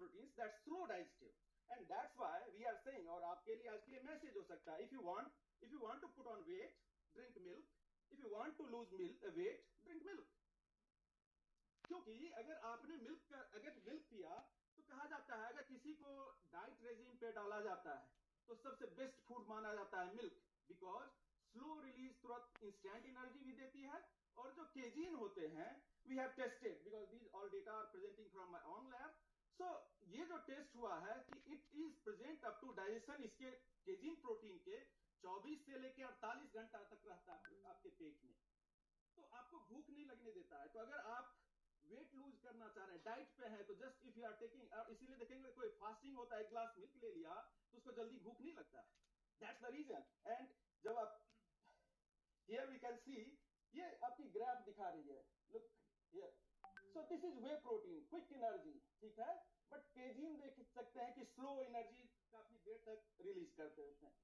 proteins that slow digestive, and that's why we are saying, और आपके लिए आज के लिए मैसेज हो सकता है, if you want to put on weight, drink milk. If you want to lose weight, drink milk. क्योंकि अगर आपने अगर मिल्क पिया तो कहा जाता है अगर किसी को डाइट रेजिम पे डाला जाता है तो सबसे बेस्ट फूड माना जाता है मिल्क, बिकॉज स्लो रिलीज तुरंत इंस्टेंट एनर्जी भी देती है, और जो केजीन होते हैं we have tested because these all data are presenting from my own lab. So ये जो टेस्ट हुआ है कि it is present up to digestion, इसके केजीन प्रोटीन के 24 से लेकर 48 घंटा तक रहता है आपके पेट में, तो आपको भूख नहीं लगने देता है. तो अगर आप वेट लूज करना चाह रहे हैं, डाइट पे हैं, तो just if you are taking, इसीलिए देखेंगे कोई फास्टिंग होता है, एक ग्लास मिल्क ले लिया तो उसको जल्दी भूख नहीं लगता है. That's the reason. एंड जब आप हियर वी कैन सी, ये आपकी ग्राफ दिखा रही है, look here. So this is way protein, quick energy, ठीक है, बट केजीन देख सकते हैं कि स्लो एनर्जी काफी देर तक रिलीज करते होते हैं.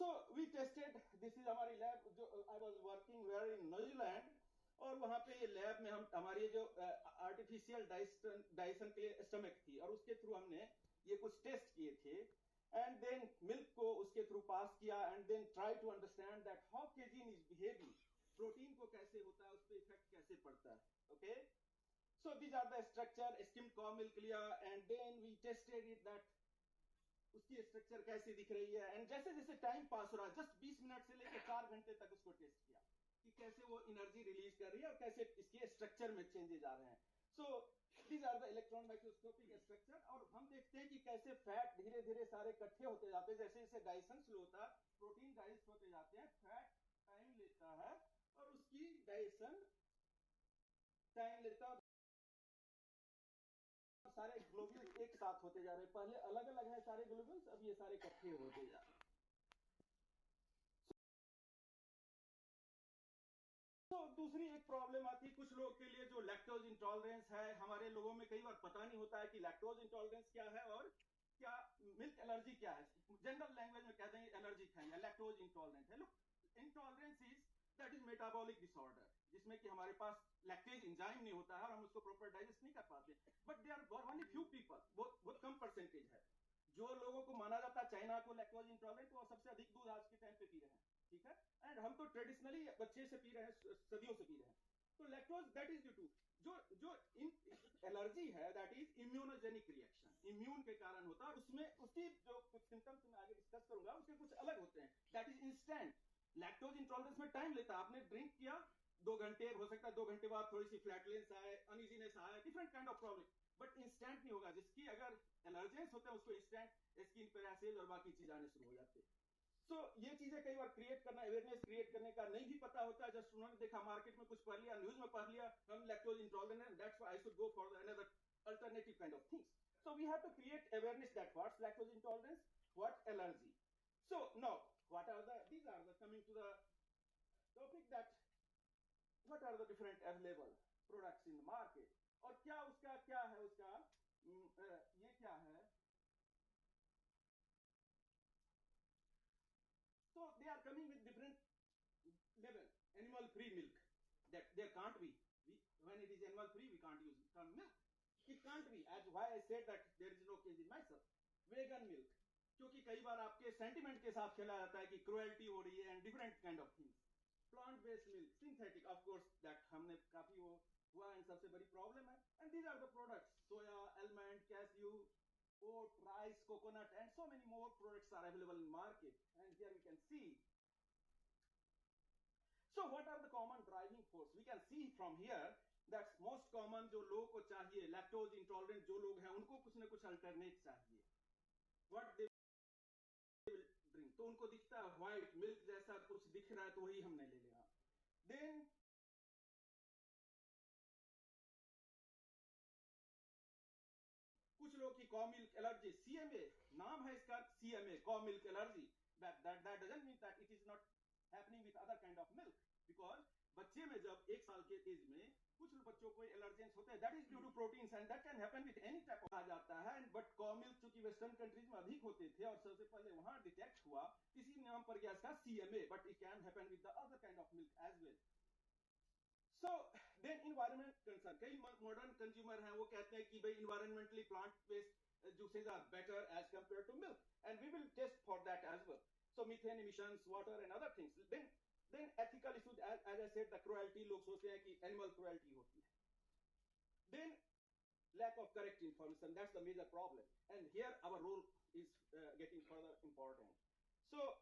So we tested, this is हमारी लैब जो I was working where in New Zealand, और वहां पे ये लैब में हम हमारी जो आर्टिफिशियल डाइजेशन के लिए स्टमक थी, और उसके थ्रू हमने ये कुछ टेस्ट किए थे, एंड देन मिल्क को उसके थ्रू पास किया, and then try to understand that how casein is behaving, protein को कैसे होता है, उस पर इफेक्ट कैसे पड़ता है. Okay, so these are the structure. Skimmed cow milk लिया, and then we tested it that उसकी स्ट्रक्चर कैसे दिख रही है, एंड जैसे जैसे टाइम पास हो रहा है, जस्ट 20 मिनट से लेकर 4 घंटे तक उसको टेस्ट किया कि कैसे वो एनर्जी रिलीज कर रही है और कैसे इसके स्ट्रक्चर में चेंजेस आ रहे हैं. So these are the electron microscopic structure, और हम देखते हैं कि कैसे फैट धीरे धीरे सारे इकट्ठे होते जाते हैं, जैसे जैसे डाइजेशन स्लो होता है, प्रोटीन डाइजेस्ट होते जाते हैं, फैट टाइम लेता है और उसकी डाइजेशन टाइम लेता है, सारे ग्लोब्यूल्स एक साथ होते जा रहे हैं. पहले अलग अलग है सारे ग्लोब्यूल्स, अब ये सारे इकट्ठे होते जा रहे हैं. तो दूसरी एक प्रॉब्लम आती है कुछ लोगों के लिए जो लैक्टोज इंटॉलरेंस है. हमारे लोगों में कई बार पता नहीं होता है कि लैक्टोज इंटॉलरेंस क्या है और क्या मिल्क एलर्जी क्या है. जनरल लैंग्वेज में कहते हैं एलर्जिक है या लैक्टोज इंटॉलरेंट है. Look, intolerance is that is metabolic disorder, जिसमें कि हमारे पास लैक्टेज एंजाइम नहीं होता है और हम उसको प्रॉपर डाइजेस्ट नहीं कर पाते. But they are only few people, बहुत कम परसेंटेज है जो लोगों को माना जाता है चाइना को लैक्टोज इंटॉलरेंट, वो सबसे अधिक दूध आज के टाइम पे पी रहे हैं, ठीक है, एंड हम तो ट्रेडिशनली बच्चे से पी रहे हैं, सदियों से पी रहे हैं. तो lactose that is due to जो एलर्जी है, that is immunogenic reaction, immune के कारण होता है, और उसमें उसकी जो कुछ सिम्टम्स मैं आगे डिस्कस करूंगा उसके कुछ अलग होते हैं. That is instant. Lactose intolerance में टाइम लेता है. आपने ड्रिंक किया 2 घंटे, हो सकता है 2 घंटे बाद थोड़ी सी फ्लैटलेंस आए, अनइजीनेस आए, different kind of problem, but instant नहीं होगा. जिसकी अगर एलर्जेंस होते हैं उसको इंस्टेंट स्किन पे रैशेज और बाकी चीज आने शुरू हो जाते हैं. सो ये चीजें कई बार क्रिएट करना, अवेयरनेस क्रिएट करने का नहीं भी पता होता है. जस्ट उन्होंने देखा मार्केट में कुछ पढ़ लिया, न्यूज में पढ़ लिया, हम लैक्टोज इंटॉलरेंट हैं, that's why I should go for another alternative kind of things. So we have to create awareness that what's lactose intolerance, what allergy. So now, these are the coming to the topic that what are the different available products in the market, और क्या उसका क्या है, उसका ये क्या है. So they are coming with different level. Animal free milk, that there can't be. When it is animal free, we can't use term milk. It can't be. As why I said that there is no case in myself. Vegan milk, क्योंकि कई बार आपके sentiment के साथ खेला जाता है कि cruelty हो रही है and different kind of things. Plant based milk, synthetic, of course that हमने काफी वो हुआ एंड सबसे बड़ी प्रॉब्लम है. And these are the products, soya, almond, cashew, oat, rice, coconut, and so many more products are available in market. And here we can see. So what are the common driving force? We can see from here that most common जो लोगों को चाहिए, lactose intolerant जो लोग हैं, उनको कुछ न कुछ अल्टरनेट चाहिए. What they will drink, तो उनको दिखता है व्हाइट मिल्क जैसा कुछ दिख रहा है तो वही हमने ले लिया. Then कुछ लोग की कॉ मिल्क एलर्जी, सीएमए नाम है इसका, सीएमए कॉ milk allergy. that doesn't mean that it is not happening with other kind of milk, because बच्चे में जब 1 साल के एज में कुछ बच्चों को एलर्जेंस होते हैं, that is due to proteins and that can happen with any type आ जाता है. बट कॉ मिल्क चूंकि वेस्टर्न कंट्रीज में अधिक होते थे और सबसे पहले वहां डिटेक्ट हुआ, इसी नाम पर गया इसका CMA, but it can happen with the other kind of milk as well. So then environment concern, कई modern consumer हैं वो कहते हैं कि भाई environmentally plant based juices are better as compared to milk, and we will test for that as well. So methane emissions, water and other things. Then ethical issues, as I said, the cruelty, लोग सोचते हैं कि animal cruelty होती है. Then lack of correct information, that's the major problem, and here our role is getting further important. So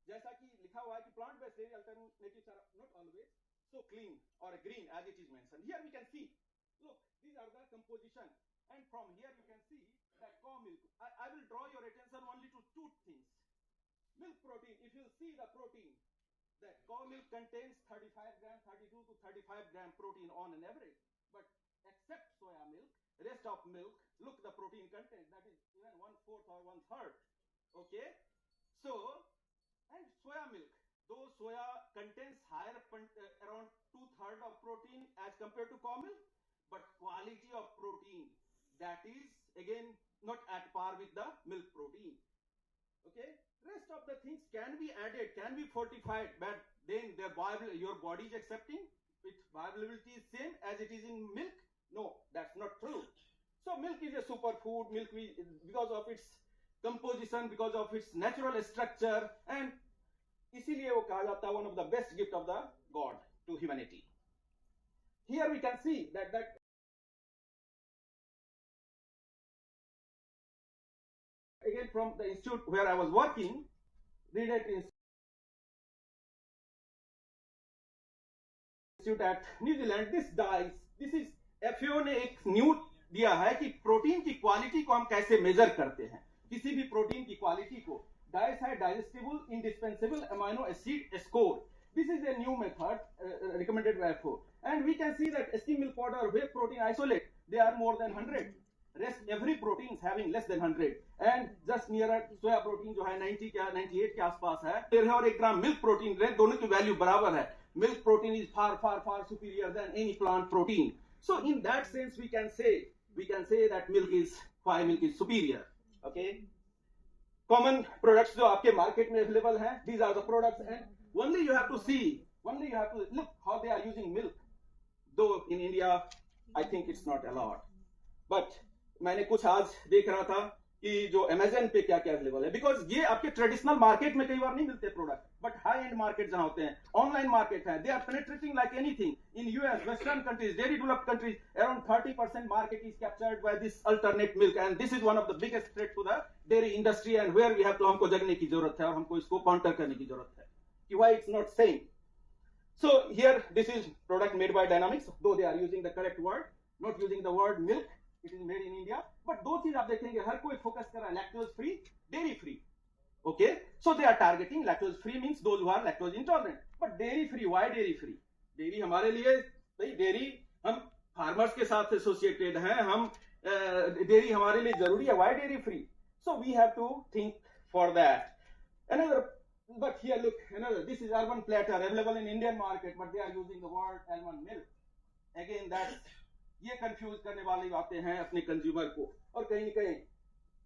जैसा कि लिखा हुआ है कि plant based dairy alternatives are not always so clean or green as it is mentioned. Here we can see, look, these are the composition, and from here you can see that cow milk. I will draw your attention only to two things. Milk protein, if you see the protein, that cow milk contains 35 gram, 32 to 35 gram protein on an average, but except soya milk, rest of milk, look the protein content, that is even 1/4 or 1/3. Okay, so and soya milk, though soya contains higher around 2/3 of protein as compared to cow milk, but quality of protein, that is again not at par with the milk protein. Okay, rest of the things can be added, can be fortified, but then your body is accepting its viability is same as it is in milk. No, that's not true. So milk is a superfood. Milk, because of its composition, because of its natural structure, and इसीलिए वो कहा जाता है one of the best gift of the God to humanity. Here we can see that again from the institute where I was working, Reed Institute at New Zealand, this is FAO ने एक new दिया है कि protein की quality को हम कैसे major करते हैं. किसी भी प्रोटीन की क्वालिटी को diets are digestible, indispensable amino acid score. This is a new method recommended by FAO, and we can see that skim milk powder, whey protein isolate, they are more than 100. Rest every protein is having less than 100, and just nearer soya protein जो है 90 क्या 98 के आसपास है. और 1 ग्राम milk protein रहे, दोनों की वैल्यू बराबर है. Milk protein is far superior than any plant protein. So in that sense we can say that why milk is superior. Okay. Common products जो आपके market में available हैं, these are the products, and only you have to look how they are using milk. Though in India, I think it's not allowed. But मैंने कुछ आज देख रहा था कि जो Amazon पे क्या क्या available है, because ये आपके traditional market में कई बार नहीं मिलते product, but high end market जहाँ होते हैं, online market है, they are penetrating like anything. In US, Western countries, dairy developed countries, around 30% market is captured by this alternate milk, and this is one of the biggest threat to the dairy industry, and where we have to हमको जगने की जरूरत है और हमको इसको counter करने की जरूरत है कि why it's not same. So here this is product made by Dynamics, though they are using the correct word, not using the word milk. It is made in India, but दो चीज आप देखेंगे, हर कोई फोकस कर रहा है lactose free, dairy free. Okay, so they are targeting lactose free means those who are lactose intolerant, but dairy free, why dairy free? Dairy हमारे लिए भाई dairy हम farmers के साथ associated हैं, हम dairy हमारे लिए जरूरी है, why dairy free? So we have to think for that. But here look, this is almond platter available in Indian market, but they are using the word almond milk. Again, that's ये confuse करने वाली बातें हैं अपने consumer को, और कहीं न कहीं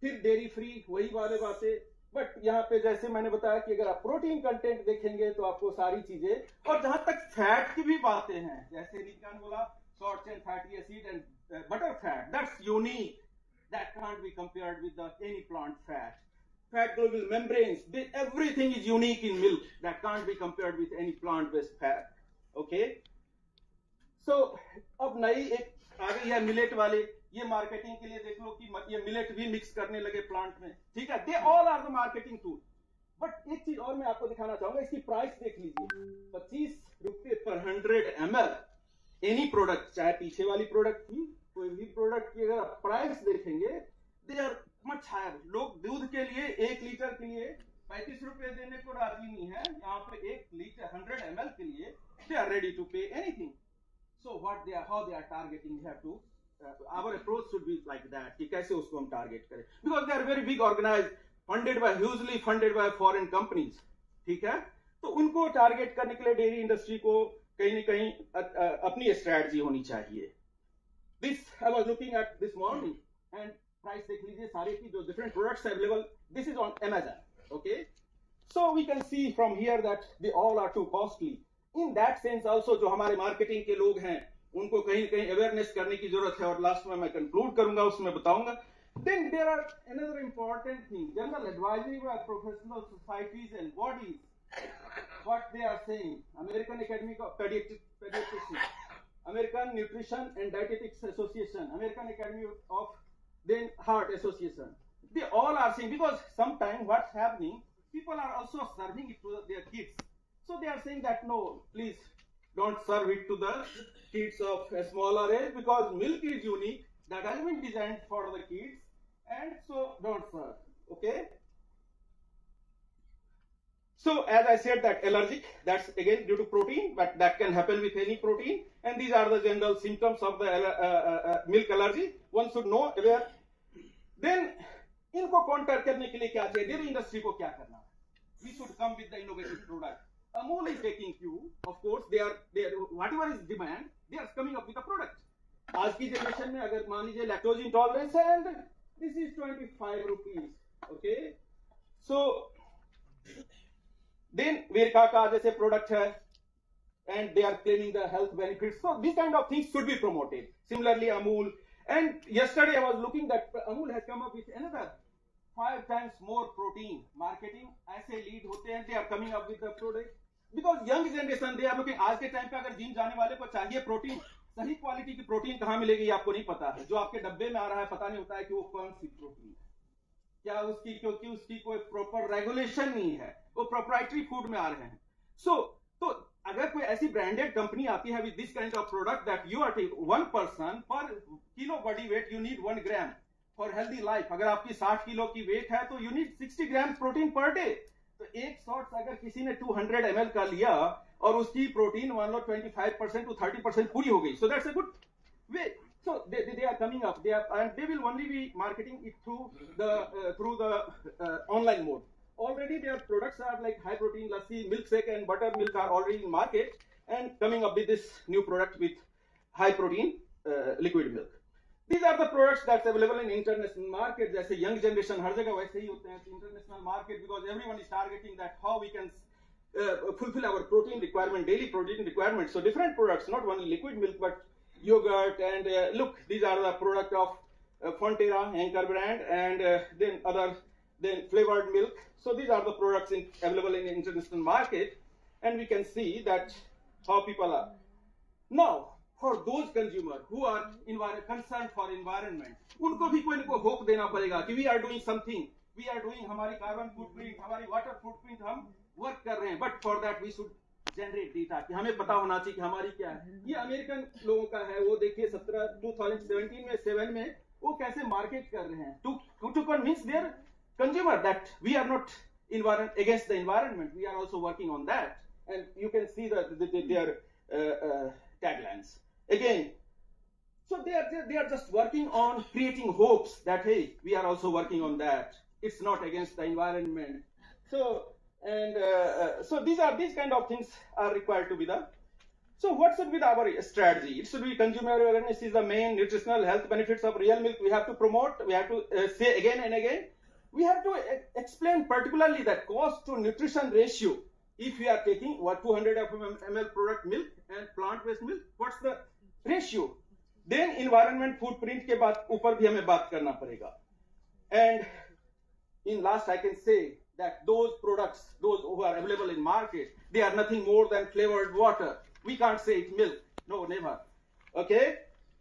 फिर डेयरी फ्री वही वाले बातें. बट यहाँ पे जैसे मैंने बताया कि अगर आप प्रोटीन कंटेंट देखेंगे तो आपको सारी चीजें, और जहां तक फैट की भी बातें हैं, जैसे निकान बोला short chain fatty acid and butter fat, that's unique, that can't be compared with any plant fat. Fat globule membranes, everything is unique in milk, that can't be compared with any plant based fat. Okay, so अब नई एक आ गई है millet वाले, ये marketing के लिए देख लो कि ये मिलेट भी मिक्स करने लगे प्लांट में. ठीक है, they all are the marketing tool. But एक चीज और मैं आपको दिखाना चाहूंगा, इसकी प्राइस देख लीजिए, 25 रुपए पर 100 ml. एनी प्रोडक्ट, चाहे पीछे वाली प्रोडक्ट की कोई भी प्रोडक्ट की अगर प्राइस देखेंगे, दे आर मच हायर. लोग दूध के लिए 1 लीटर के लिए 35 रुपए देने को राजी नहीं है. यहाँ पे 1 लीटर 100 ml के लिए they are ready to pay anything. So how they are targeting, we have to, our approach should be like that, कि कैसे उसको हम target करें, because they are very big organized, hugely funded by foreign companies. ठीक है, तो उनको target करने के लिए डेयरी इंडस्ट्री को कहीं न कहीं अपनी स्ट्रैटेजी होनी चाहिए. This I was looking at this morning, and price देख लीजिए सारे की जो different products available. This is on Amazon. Okay, so we can see from here that they all are too costly. In that sense also जो हमारे marketing के लोग हैं उनको कहीं कहीं अवेयरनेस करने की जरूरत है, और लास्ट में मैं कंक्लूड करूंगा, उसमें बताऊंगा. Then there are another important thing, general advisory by professional societies and bodies, what they are saying. American Academy of Pediatricians, American Nutrition and Dietetics Association, American Academy of then Heart Association. They all are saying, because sometimes what's happening, people are also serving it to their kids. So they are saying that no, please don't serve it to the kids of a smaller age, because milk is unique, that has been designed for the kids, and so don't serve. Okay. So as I said, that allergic, that's again due to protein, but that can happen with any protein. And these are the general symptoms of the milk allergy. One should know aware. Then इनको counter करने के लिए क्या चाहिए, dairy industry को क्या करना है? We should come with the innovative product. Amul is taking cue. Of course, they are whatever is demand, they are coming up with a product. आज की जनरेशन में अगर मान लीजिए लैक्टोज इंटॉलरेंस है, and this is 25 rupees. Okay. So then Verka का जैसे product है, and they are claiming the health benefits. So these kind of things should be promoted. Similarly, Amul. And yesterday I was looking that Amul has come up with another 5 times more protein. Marketing ऐसे lead होते हैं, they are coming up with the product. Because young generation, they are looking. आज के time पे अगर gym जाने वाले को चाहिए प्रोटीन, सही क्वालिटी की प्रोटीन कहाँ मिलेगी आपको नहीं पता है. जो आपके डब्बे में आ रहा है पता नहीं होता है कि वो कौन सी प्रोटीन है, क्या उसकी, क्योंकि उसकी कोई प्रॉपर रेगुलेशन नहीं है, वो प्रोप्राइटरी फूड में आ रहे हैं. तो अगर कोई ऐसी ब्रांडेड कंपनी आती है with this kind of product that you are taking 1 person पर kilo body weight you need 1 gram for healthy life. अगर आपकी 60 किलो की वेट है तो you need 60 grams protein per day. तो एक शॉट्स अगर किसी ने 200 ml का लिया और उसकी प्रोटीन मान लो 25% to 30% पूरी हो गई, so that's a good way. So they are coming up, and they will only be marketing it through the online mode. Already their products are like high protein lassi, milkshake and buttermilk are already in market, and coming up with this new product with high protein liquid milk. These are the products that's available in international market. जैसे young generation हर जगह वैसे ही होते हैं international market, because everyone is targeting that how we can fulfill our protein requirement, daily protein requirement. So different products, not only liquid milk but yogurt, and look, these are the product of Fonterra, Anchor brand, and then flavored milk. So these are the products available in international market, and we can see that how people are. Now, for those consumers who are concerned for environment, उनको भी कोई इनको hope देना पड़ेगा कि we are doing something, we are doing हमारी carbon footprint, हमारी water footprint हम work कर रहे हैं, but for that we should generate data कि हमें पता होना चाहिए कि हमारी क्या है. ये अमेरिकन लोगों का है, वो देखिए 2017 में 7 में वो कैसे मार्केट कर रहे हैं to convince their consumer that we are not against the environment, we are also working on that. And you can see their taglines again. So they are just working on creating hopes that hey, we are also working on that, it's not against the environment. So these kind of things are required to be done. So what should be our strategy? It should be consumer awareness is the main. Nutritional health benefits of real milk we have to promote, we have to say again and again. We have to explain particularly that cost to nutrition ratio. If we are taking 200 ml product milk and plant-based milk, what's the ratio? Then environment footprint के बाद ऊपर भी हमें बात करना पड़ेगा. And in last I can say that those products, those who are available in market, they are nothing more than flavored water. We can't say it's milk. No, never. Okay?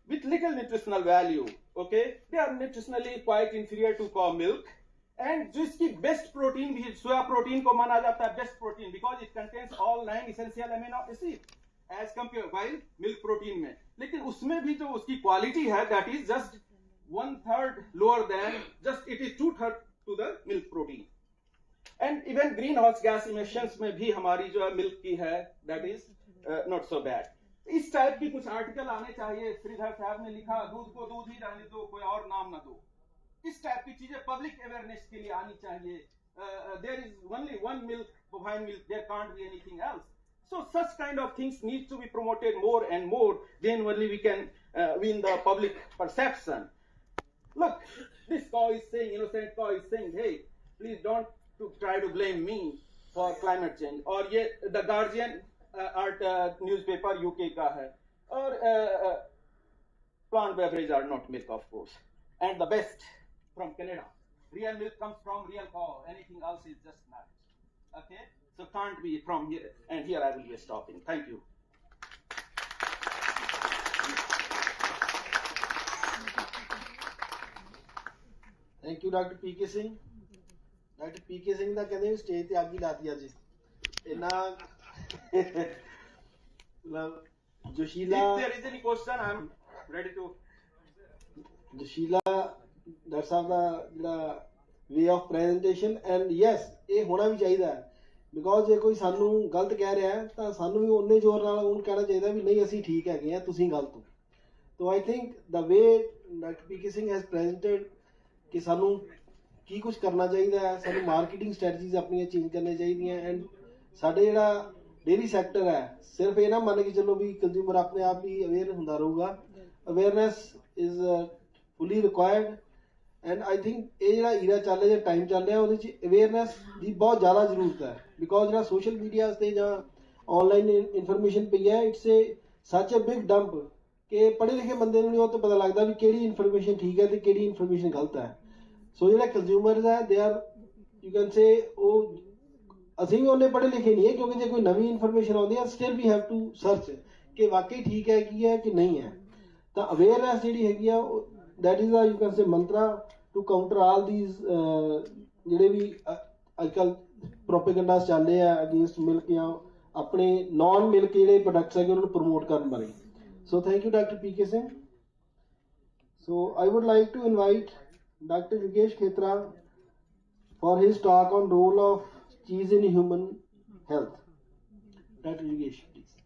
With little nutritional value. Okay? They are nutritionally quite inferior to cow milk. And जिसकी best protein भी soya protein को माना जाता है best protein, because it contains all 9 essential amino acid as compare while milk protein में. लेकिन उसमें भी जो उसकी क्वालिटी है that is just 1/3 lower than, just it is 2/3 to the milk protein. And even green house gas emissions में भी हमारी जो है मिल्क की है that is not so bad. इस टाइप की कुछ आर्टिकल आने चाहिए. श्रीधर साहब ने लिखा दूध को दूध ही रहने दो, कोई और नाम ना दो. इस टाइप की चीजें पब्लिक अवेयरनेस के लिए आनी चाहिए. There is only one milk, bovine milk, there can't be anything else. So such kind of things need to be promoted more and more, then only we can win the public perception. Look, this cow is saying, innocent cow is saying, hey, please don't try to blame me for climate change. Or the Guardian art newspaper UK का है, और plant beverage are not milk, of course. And the best from Canada. Real milk comes from real cow. Anything else is just marriage. Okay? So can't be from here. And here I will be stopping. Thank you. Thank you, Dr. P.K. Singh. Dr. P.K. Singh ਦਾ ਕਹਿੰਦੇ stage ਤੇ ਅੱਗ ਹੀ ਲਾਤੀ ਅੱਜ ਇੰਨਾ ਜੋਸ਼ੀਲਾ If there is any question, I am ready to. ਜੋਸ਼ੀਲਾ doctor ਸਾਹਿਬ ਦਾ ਜਿਹੜਾ way of presentation, and yes ਇਹ ਹੋਣਾ ਵੀ ਚਾਹੀਦਾ ਬਿਕੋਜ਼ ਜੇ ਕੋਈ ਸਾਨੂੰ ਗਲਤ ਕਹਿ ਰਿਹਾ ਤਾਂ ਸਾਨੂੰ ਵੀ ਉਨੇ ਜ਼ੋਰ ਨਾਲ ਉਹਨੂੰ ਕਹਿਣਾ ਚਾਹੀਦਾ ਵੀ ਨਹੀਂ ਅਸੀਂ ਠੀਕ ਹੈਗੇ ਆ, ਤੁਸੀਂ ਗਲਤ ਹੋ। ਤੋ I think the way doctor P K Singh has presented ਕਿ ਸਾਨੂੰ ਕੀ ਕੁਛ ਕਰਨਾ ਚਾਹੀਦਾ ਹੈ, ਸਾਨੂੰ ਮਾਰਕੀਟਿੰਗ ਸਟ੍ਰੈਟਜੀਜ਼ ਆਪਣੀਆਂ ਚੇਂਜ ਕਰਨੀਆਂ ਚਾਹੀਦੀਆਂ। ਐਂਡ ਸਾਡੇ ਜਿਹੜਾ ਡੇਅਰੀ ਸੈਕਟਰ ਹੈ, ਸਿਰਫ ਇਹ ਨਾ ਮੰਨ ਕੇ ਚੱਲੋ ਵੀ ਕੰਜ਼ਿਊਮਰ ਆਪਣੇ ਆਪ ਹੀ ਅਵੇਅਰ ਹੁੰਦਾ ਰਹੂਗਾ। Awareness is fully required, and I think ਇਹ ਜਿਹੜਾ ਈਰਾ ਚੱਲ ਰਿਹਾ, ਜਿਹੜਾ ਟਾਈਮ ਚੱਲ ਰਿਹਾ, ਉਹਦੇ 'ਚ ਅਵੇਅਰਨੈਸ ਦੀ ਬਹੁਤ ਜ਼ਿਆਦਾ ਜ਼ਰੂਰਤ ਹੈ ਬਿਕੋਜ਼ ਜਿਹੜਾ ਸੋਸ਼ਲ ਮੀਡੀਆ 'ਤੇ ਜਾਂ ਔਨਲਾਈਨ ਇਨਫੋਰਮੇਸ਼ਨ ਪਈ ਹੈ, ਇਟਸ ਏ ਸੱਚ ਏ ਬਿਗ ਡੰਪ ਕਿ ਪੜ੍ਹੇ ਲਿਖੇ ਬੰਦੇ ਨੂੰ ਨਹੀਂ ਉਹ ਤੋਂ ਪਤਾ ਲੱਗਦਾ ਵੀ ਕਿਹੜੀ ਇਨਫੋਰਮੇਸ਼ਨ ਠੀਕ ਹੈ ਅਤੇ ਕਿਹੜੀ ਇਨਫੋਰਮੇਸ਼ਨ ਗਲਤ ਹੈ। ਸੋ ਜਿਹੜੇ ਕੰਜ਼ਿਊਮਰਜ਼ ਹੈ ਦੇ ਆਰ ਯੂ ਕੈਨ ਸੇ ਉਹ ਅਸੀਂ ਵੀ ਉਹਨੇ ਪੜ੍ਹੇ ਲਿਖੇ ਨਹੀਂ ਹੈ ਕਿਉਂਕਿ ਜੇ ਕੋਈ ਨਵੀਂ ਇਨਫੋਰਮੇਸ਼ਨ ਆਉਂਦੀ ਹੈ still we have to search ਕਿ ਵਾਕਈ ਠੀਕ ਹੈ ਕੀ ਹੈ ਕਿ ਨਹੀਂ ਹੈ। ਤਾਂ ਅਵੇਅਰਨੈਸ ਜਿਹੜੀ ਹੈਗੀ ਆ that is uh you can say mantra to counter all these ਜਿਹੜੇ ਵੀ ਅੱਜ ਕੱਲ੍ਹ ਪ੍ਰੋਪੇਗੈਂਡਾਸ ਚੱਲਦੇ ਆ ਅਗੇਂਸਟ ਮਿਲਕ ਜਾਂ ਆਪਣੇ ਨॉन ਮਿਲਕ ਜਿਹੜੇ ਪ੍ਰੋਡਕਟਸ ਹੈਗੇ ਉਹਨਾਂ ਨੂੰ ਪ੍ਰਮੋਟ ਕਰਨ ਬਾਰੇ। So thank you doctor P K Singh. So I would like to invite Dr. Yogesh Khetra for his talk on role of cheese in human health. Dr. Yogesh, please.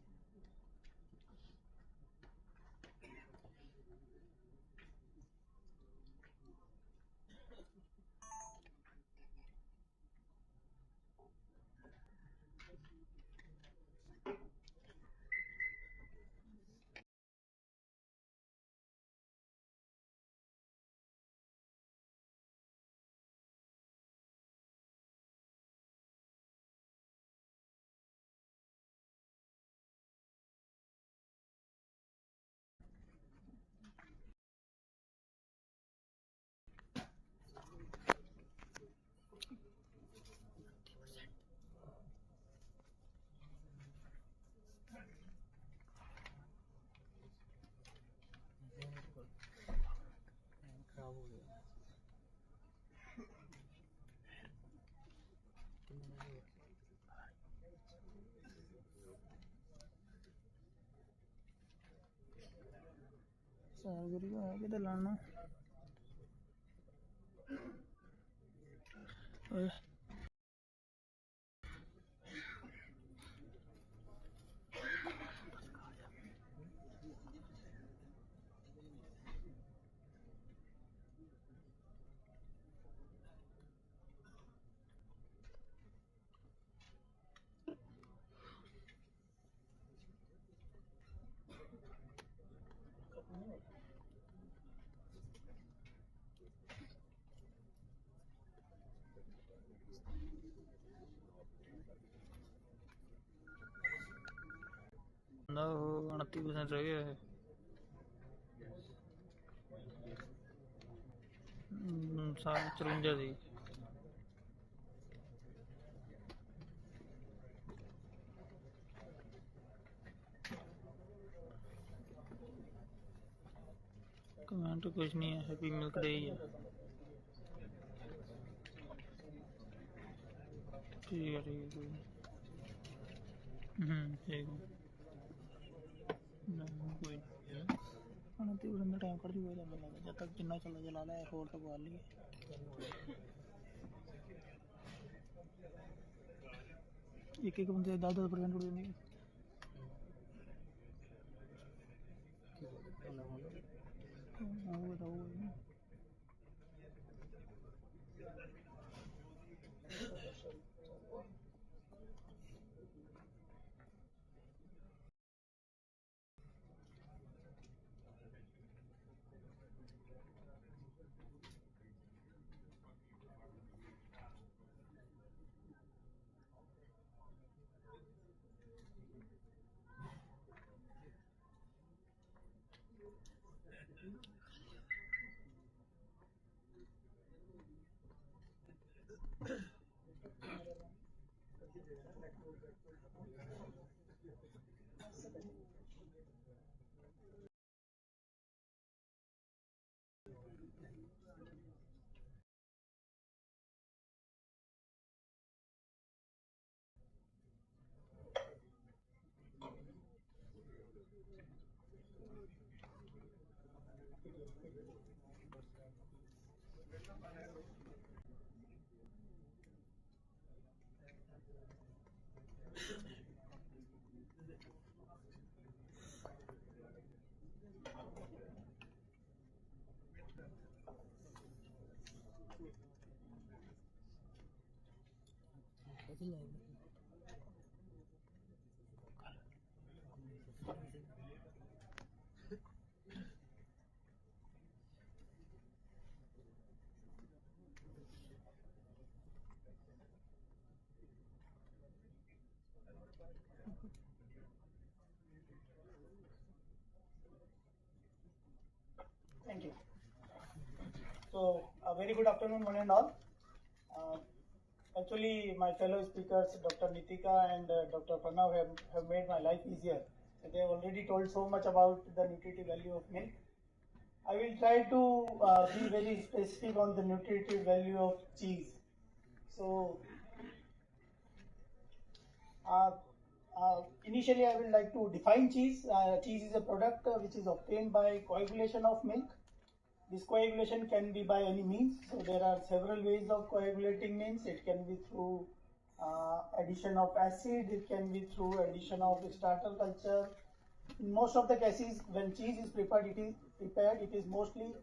kita lana No, 29% रह गया है। साल 54 थी। Comment कुछ नहीं है, happy milk day ही है। ठीक है ठीक है ठीक है कोई नहीं 29% टाइम कर दूँगा जब तक जिन्ना चला जला ला होर तक वाल लिए एक बंदे 10% उड़ जाएंगे। Thank you. So, a very good afternoon, one and all. Actually, my fellow speakers, Dr. Nitika and Dr. Pranav, have made my life easier. So they have already told so much about the nutritive value of milk. I will try to be very specific on the nutritive value of cheese. So, initially, I would like to define cheese. Cheese is a product which is obtained by coagulation of milk. This coagulation can be by any means. So there are several ways of coagulating means. It can be through addition of acid. It can be through addition of starter culture. In most of the cases, when cheese is prepared, it is mostly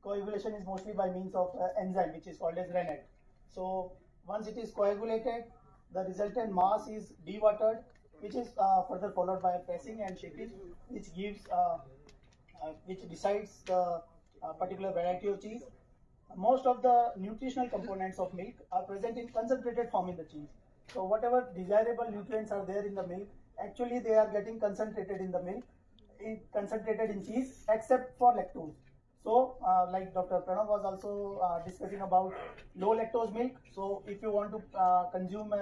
coagulation is mostly by means of enzyme, which is called as rennet. So once it is coagulated, the resultant mass is dewatered, which is further followed by pressing and shaking, which gives which decides the particular variety of cheese. Most of the nutritional components of milk are present in concentrated form in the cheese. So whatever desirable nutrients are there in the milk, actually they are getting concentrated in the milk, concentrated in cheese, except for lactose. So like Dr. Pranav was also discussing about low lactose milk. So if you want to consume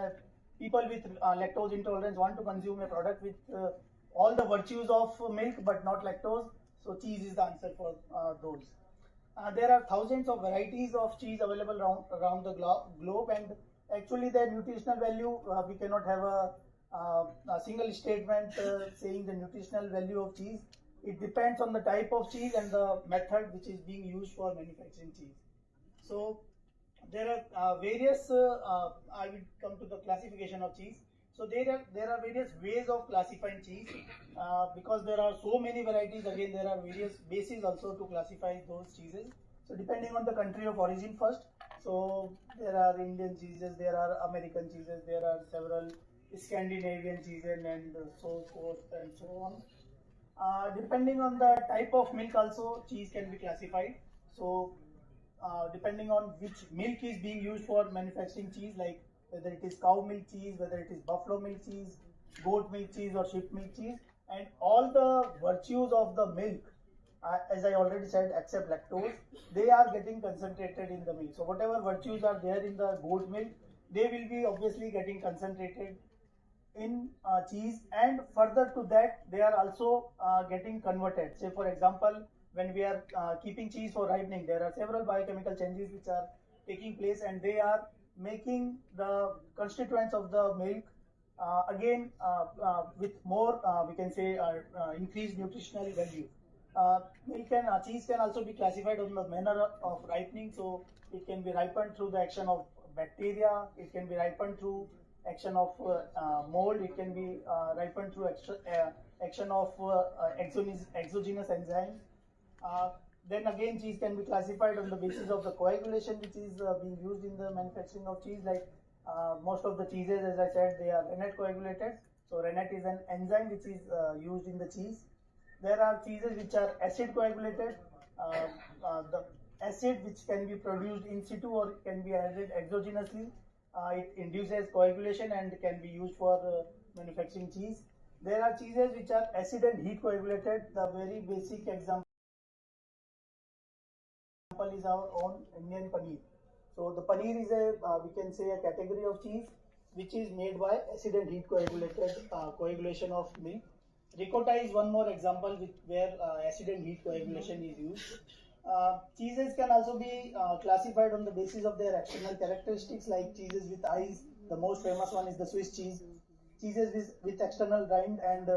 people with lactose intolerance want to consume a product with all the virtues of milk but not lactose, so cheese is the answer for those. There are thousands of varieties of cheese available around the globe, and actually their nutritional value, we cannot have a single statement saying the nutritional value of cheese. It depends on the type of cheese and the method which is being used for manufacturing cheese. So there are various, I will come to the classification of cheese. So there are various ways of classifying cheese because there are so many varieties. Again, there are various bases also to classify those cheeses. So depending on the country of origin first. So there are Indian cheeses, there are American cheeses, there are several Scandinavian cheeses and so forth and so on. Depending on the type of milk also cheese can be classified. So depending on which milk is being used for manufacturing cheese, like whether it is cow milk cheese, whether it is buffalo milk cheese, goat milk cheese or sheep milk cheese, and all the virtues of the milk, as I already said, except lactose, they are getting concentrated in the milk. So whatever virtues are there in the goat milk, they will be obviously getting concentrated in cheese, and further to that they are also getting converted. Say for example, when we are keeping cheese for ripening, there are several biochemical changes which are taking place, and they are making the constituents of the milk again with more we can say increased nutritional value. Milk and cheese can also be classified on the manner of ripening. So it can be ripened through the action of bacteria, it can be ripened through action of mold, it can be ripened through action of exogenous enzymes. Then again, cheese can be classified on the basis of the coagulation which is being used in the manufacturing of cheese. Like most of the cheeses, as I said, they are rennet coagulated. So rennet is an enzyme which is used in the cheese. There are cheeses which are acid coagulated. The acid which can be produced in situ or can be added exogenously. It induces coagulation and can be used for manufacturing cheese. There are cheeses which are acid and heat coagulated. The very basic example is our own Indian paneer. So the paneer is a we can say a category of cheese which is made by acid and heat coagulation of milk. Ricotta is one more example where acid and heat coagulation is used. Cheeses can also be classified on the basis of their external characteristics, like cheeses with eyes. The most famous one is the Swiss cheese. Cheeses with external rind, and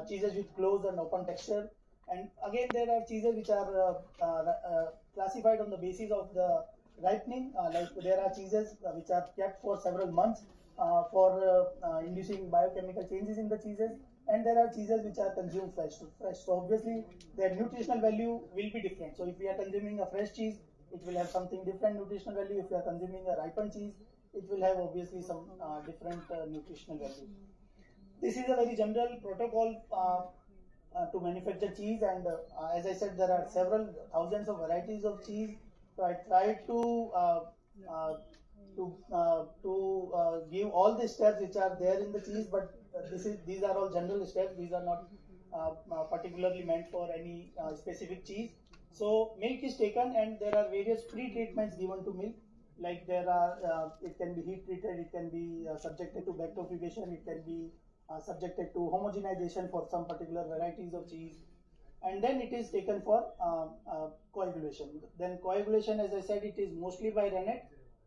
cheeses with closed and open texture. And again, there are cheeses which are classified on the basis of the ripening. Like there are cheeses which are kept for several months for inducing biochemical changes in the cheeses. And there are cheeses which are consumed fresh. So obviously their nutritional value will be different. So if we are consuming a fresh cheese, it will have something different nutritional value. If we are consuming a ripened cheese, it will have obviously some different nutritional value. This is a very general protocol to manufacture cheese, and as I said, there are several thousands of varieties of cheese. So I tried to give all the steps which are there in the cheese, but these are all general steps. These are not particularly meant for any specific cheese. So milk is taken, and there are various pre-treatments given to milk. Like there are, it can be heat treated, it can be subjected to bacteriophagation, it can be subjected to homogenization for some particular varieties of cheese, and then it is taken for coagulation. Then coagulation, as I said, it is mostly by rennet,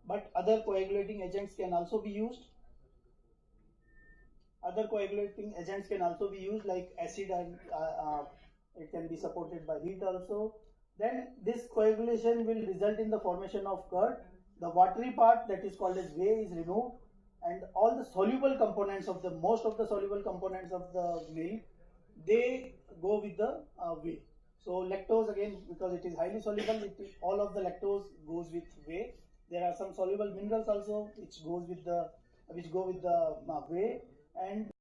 but other coagulating agents can also be used. Other coagulating agents can also be used, like acid, and it can be supported by heat also. Then this coagulation will result in the formation of curd. The watery part, that is called as whey, is removed, and all the soluble components of most of the soluble components of the milk, they go with the whey. So lactose, again, because it is highly soluble, all of the lactose goes with whey. There are some soluble minerals also which go with the whey, and